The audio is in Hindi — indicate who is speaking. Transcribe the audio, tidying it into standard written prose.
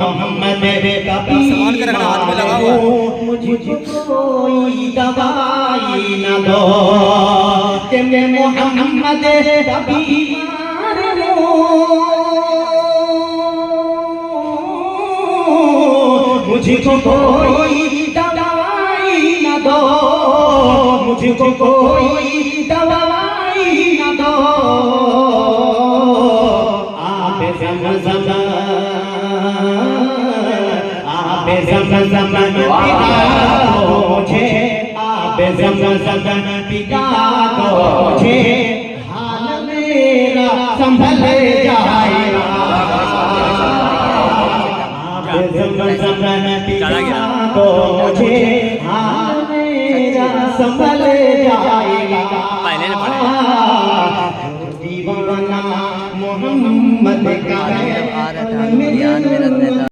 Speaker 1: मोहम्मद सामान का रखना हाथ में लगा हुआ है। मुझको कोई दवाई न दो कि मैं मोहम्मद का बीमार हूँ। मुझको कोई दवाई न दो, मुझको कोई दवाई न दो। आप ज़मज़म पिला दो मुझे, आप ज़मज़म पिला दो मुझे, हाल मेरा संभल जाएगा। आप ज़मज़म पिला दो मुझे, हाल मेरा संभल जाएगा। दीवाना मोहम्मद का है।